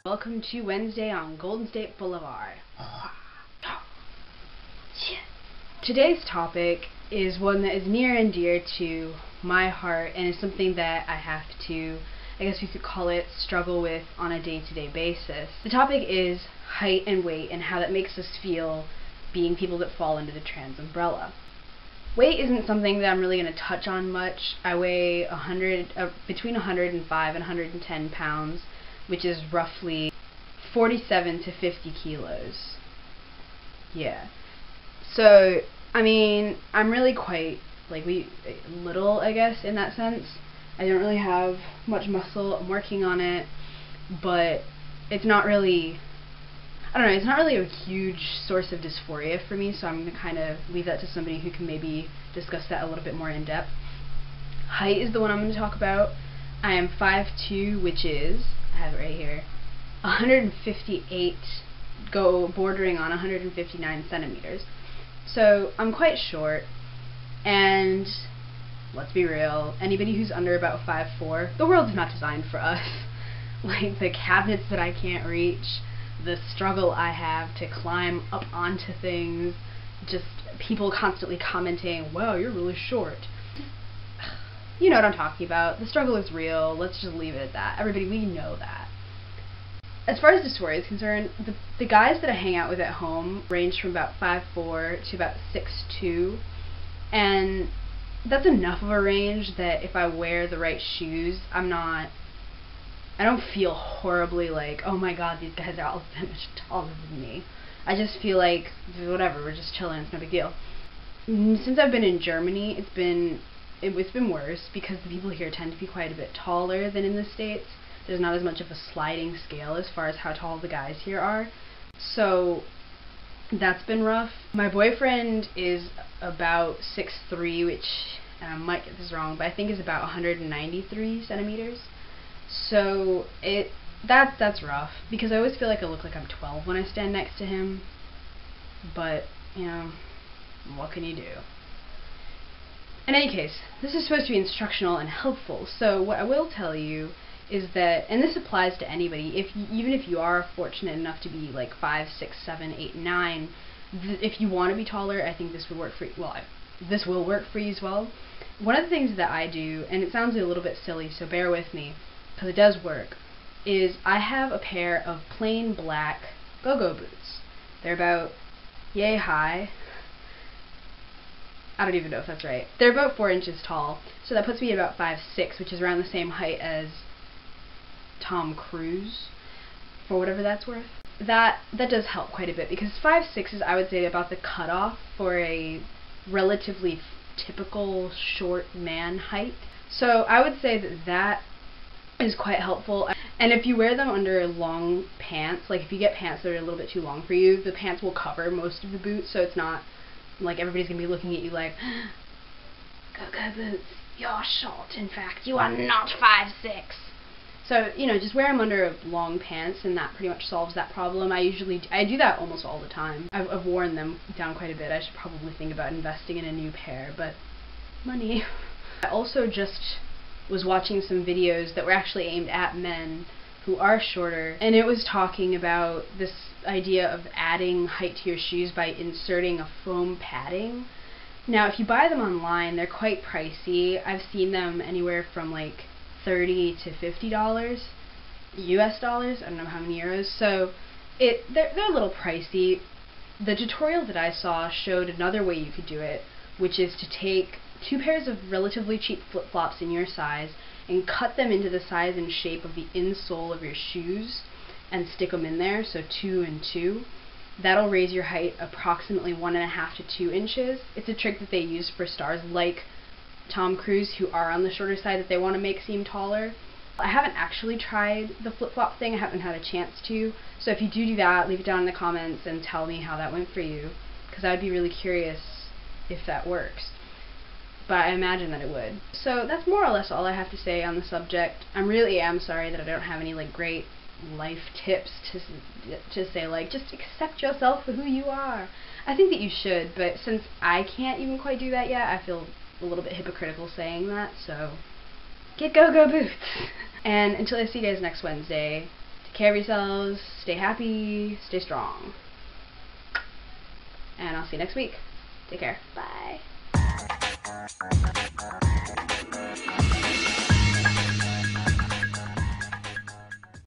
Welcome to Wednesday on Golden State Boulevard. Today's topic is one that is near and dear to my heart and is something that I have to, I guess you could call it, struggle with on a day-to-day basis. The topic is height and weight and how that makes us feel being people that fall under the trans umbrella. Weight isn't something that I'm really going to touch on much. I weigh between 105 and 110 pounds, which is roughly 47 to 50 kilos. Yeah. So, I mean, I'm really quite, little, I guess, in that sense. I don't really have much muscle. I'm working on it, but it's not really, it's not really a huge source of dysphoria for me, so I'm going to kind of leave that to somebody who can maybe discuss that a little bit more in depth. Height is the one I'm going to talk about. I am 5'2", which is, I have it right here, 158, bordering on 159 centimeters. So I'm quite short, and let's be real, anybody who's under about 5'4", the world's not designed for us. Like, the cabinets that I can't reach, the struggle I have to climb up onto things, just people constantly commenting, wow, you're really short. You know what I'm talking about. The struggle is real. Let's just leave it at that. Everybody, we know that. As far as dysphoria is concerned, the guys that I hang out with at home range from about 5'4" to about 6'2", and that's enough of a range that if I wear the right shoes, I don't feel horribly like, oh my god, these guys are all that much taller than me. I just feel like, whatever, we're just chilling, it's no big deal. Since I've been in Germany, it's been worse because the people here tend to be quite a bit taller than in the States. There's not as much of a sliding scale as far as how tall the guys here are. So that's been rough. My boyfriend is about 6'3", which, and I might get this wrong, but I think is about 193 centimeters. So that's rough because I always feel like I look like I'm 12 when I stand next to him. But, you know, what can you do? In any case, this is supposed to be instructional and helpful, so what I will tell you is that, and this applies to anybody, even if you are fortunate enough to be like 5, 6, 7, 8, 9, if you want to be taller, I think this would work for you. Well, this will work for you as well. One of the things that I do, and it sounds a little bit silly, so bear with me, because it does work, is I have a pair of plain black go-go boots. They're about yay high. I don't even know if that's right. They're about 4 inches tall, so that puts me at about 5'6", which is around the same height as Tom Cruise, for whatever that's worth. That does help quite a bit, because 5'6" is, I would say, about the cutoff for a relatively typical short man height. So I would say that is quite helpful. And if you wear them under long pants, like if you get pants that are a little bit too long for you, the pants will cover most of the boots, so it's not like everybody's gonna be looking at you like, go-go boots, you're short, in fact, you are not 5'6". So, you know, just wear them under long pants, and that pretty much solves that problem. I do that almost all the time. I've worn them down quite a bit. I should probably think about investing in a new pair, but money. I also just was watching some videos that were actually aimed at men who are shorter, and it was talking about this idea of adding height to your shoes by inserting a foam padding. Now, if you buy them online, they're quite pricey. I've seen them anywhere from like $30 to $50 US dollars. I don't know how many euros. So they're a little pricey. The tutorial that I saw showed another way you could do it, which is to take 2 pairs of relatively cheap flip-flops in your size and cut them into the size and shape of the insole of your shoes and stick them in there, so 2 and 2. That'll raise your height approximately 1.5 to 2 inches. It's a trick that they use for stars like Tom Cruise who are on the shorter side that they want to make seem taller. I haven't actually tried the flip-flop thing. I haven't had a chance to. So if you do that, leave it down in the comments and tell me how that went for you, because I would be really curious if that works. But I imagine that it would. So that's more or less all I have to say on the subject. I really am sorry that I don't have any like great life tips to say, like, just accept yourself for who you are. I think that you should, but since I can't even quite do that yet, I feel a little bit hypocritical saying that, so get go-go boots! And until I see you guys next Wednesday, take care of yourselves, stay happy, stay strong. And I'll see you next week. Take care. Bye.